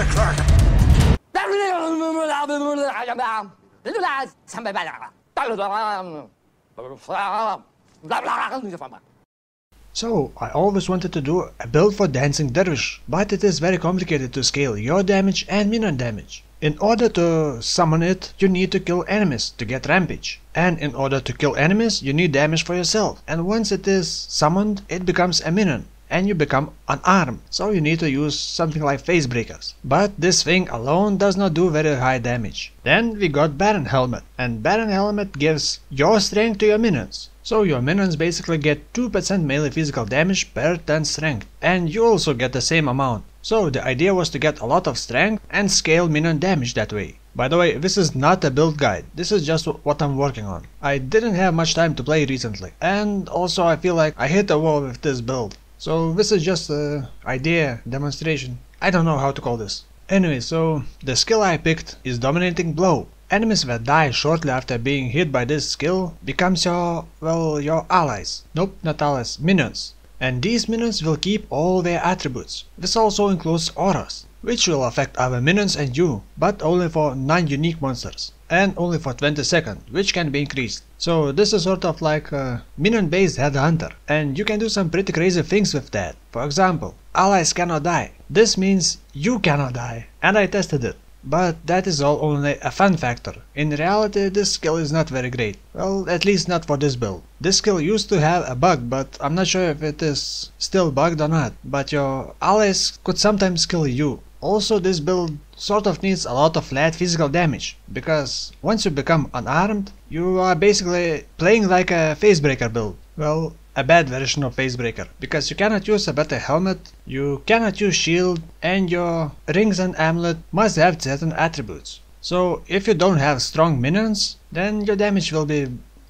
the crack. So, I always wanted to do a build for Dancing Dervish, but it is very complicated to scale your damage and minion damage. In order to summon it, you need to kill enemies to get rampage. And in order to kill enemies, you need damage for yourself. And once it is summoned, it becomes a minion. And you become unarmed, so you need to use something like Facebreakers. But this thing alone does not do very high damage. Then we got Baron Helmet, and Baron Helmet gives your strength to your minions. So your minions basically get 2% melee physical damage per 10 strength, and you also get the same amount. So the idea was to get a lot of strength and scale minion damage that way. By the way, this is not a build guide, this is just what I'm working on. I didn't have much time to play recently, and also I feel like I hit a wall with this build. So this is just an idea, demonstration, I don't know how to call this. Anyway, so the skill I picked is Dominating Blow. Enemies that die shortly after being hit by this skill becomes your allies. Nope, not allies, minions. And these minions will keep all their attributes. This also includes auras, which will affect other minions and you, but only for non-unique monsters. And only for 20 seconds, which can be increased. So this is sort of like a minion-based headhunter, and you can do some pretty crazy things with that. For example, allies cannot die. This means you cannot die, and I tested it. But that is all only a fun factor. In reality, this skill is not very great. Well, at least not for this build. This skill used to have a bug, but I'm not sure if it is still bugged or not. But your allies could sometimes kill you. Also, this build sort of needs a lot of flat physical damage, because once you become unarmed, you are basically playing like a Facebreaker build. Well, a bad version of Facebreaker, because you cannot use a better helmet, you cannot use shield, and your rings and amulet must have certain attributes. So if you don't have strong minions, then your damage will be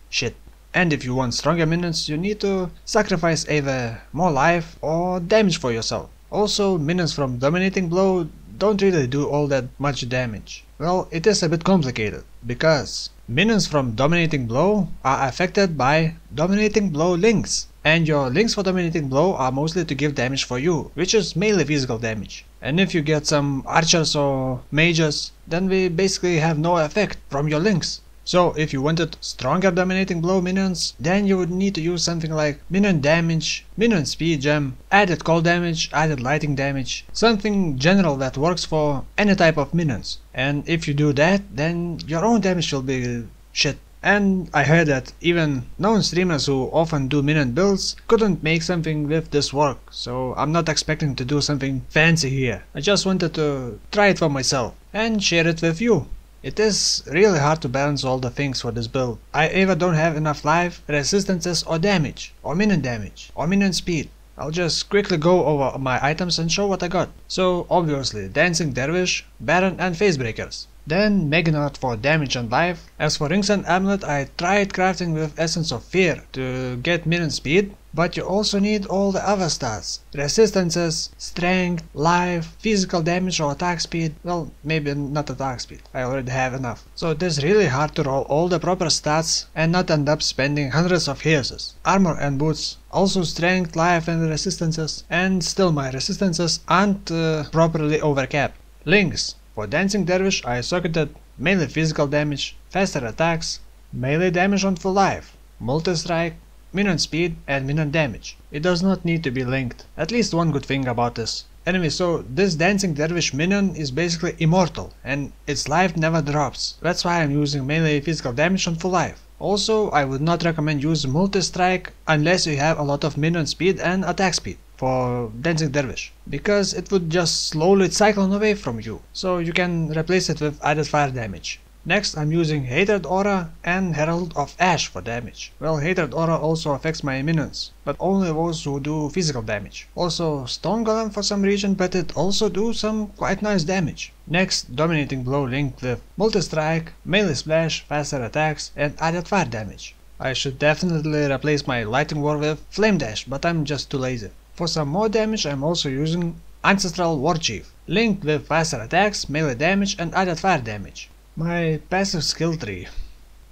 shit. And if you want stronger minions, you need to sacrifice either more life or damage for yourself. Also, minions from Dominating Blow don't really do all that much damage. Well, it is a bit complicated, because minions from Dominating Blow are affected by Dominating Blow links. And your links for Dominating Blow are mostly to give damage for you, which is melee physical damage. And if you get some archers or mages, then we basically have no effect from your links. So if you wanted stronger Dominating Blow minions, then you would need to use something like minion damage, minion speed gem, added cold damage, added lighting damage, something general that works for any type of minions. And if you do that, then your own damage will be shit. And I heard that even known streamers who often do minion builds couldn't make something with this work, so I'm not expecting to do something fancy here. I just wanted to try it for myself and share it with you. It is really hard to balance all the things for this build. I either don't have enough life, resistances or damage, or minion speed. I'll just quickly go over my items and show what I got. So obviously Dancing Dervish, Baron and Facebreakers. Then Meginord for damage and life. As for rings and amulet, I tried crafting with Essence of Fear to get minion speed, but you also need all the other stats. Resistances, strength, life, physical damage or attack speed. Well, maybe not attack speed, I already have enough. So it is really hard to roll all the proper stats and not end up spending hundreds of hearses. Armor and boots, also strength, life and resistances, and still my resistances aren't properly overcapped. Links. For Dancing Dervish I socketed melee physical damage, faster attacks, melee damage on full life, multi-strike, minion speed and minion damage. It does not need to be linked. At least one good thing about this. Anyway, so this Dancing Dervish minion is basically immortal and its life never drops. That's why I'm using melee physical damage on full life. Also, I would not recommend using multi-strike unless you have a lot of minion speed and attack speed for Dancing Dervish, because it would just slowly cycle away from you, so you can replace it with added fire damage. Next I'm using Hatred Aura and Herald of Ash for damage. Well, Hatred Aura also affects my minions, but only those who do physical damage. Also Stone Golem for some reason, but it also do some quite nice damage. Next, Dominating Blow linked with Multistrike, Melee Splash, faster attacks and added fire damage. I should definitely replace my Lightning War with Flame Dash, but I'm just too lazy. For some more damage I'm also using Ancestral War Chief, linked with faster attacks, melee damage and added fire damage. My passive skill tree.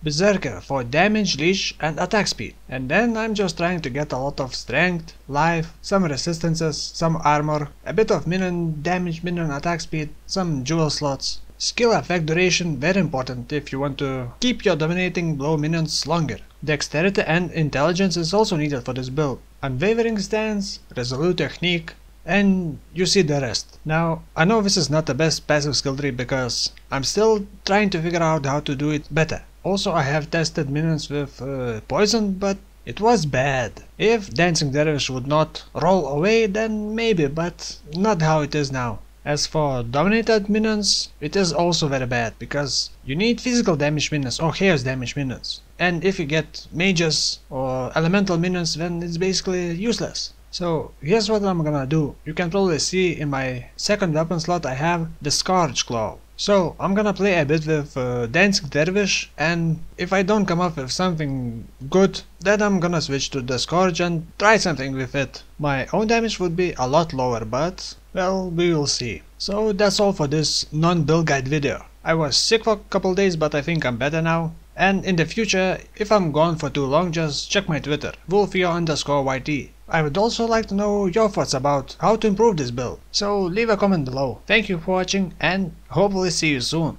Berserker for damage, leash and attack speed. And then I'm just trying to get a lot of strength, life, some resistances, some armor, a bit of minion damage, minion attack speed, some jewel slots. Skill effect duration very important if you want to keep your dominating blow minions longer. Dexterity and intelligence is also needed for this build. Unwavering stance, resolute technique, and you see the rest. Now, I know this is not the best passive skill tree because I'm still trying to figure out how to do it better. Also, I have tested minions with poison, but it was bad. If Dancing Dervish would not roll away, then maybe, but not how it is now. As for dominated minions, it is also very bad, because you need physical damage minions or chaos damage minions. And if you get mages or elemental minions, then it's basically useless. So here's what I'm gonna do. You can probably see in my second weapon slot I have the Scourge Claw. So I'm gonna play a bit with Dancing Dervish, and if I don't come up with something good, then I'm gonna switch to the Scourge and try something with it. My own damage would be a lot lower, but well, we will see. So that's all for this non-build guide video. I was sick for a couple days, but I think I'm better now. And in the future, if I'm gone for too long, just check my Twitter, Woolfio_YT. I would also like to know your thoughts about how to improve this build, so leave a comment below. Thank you for watching and hopefully see you soon.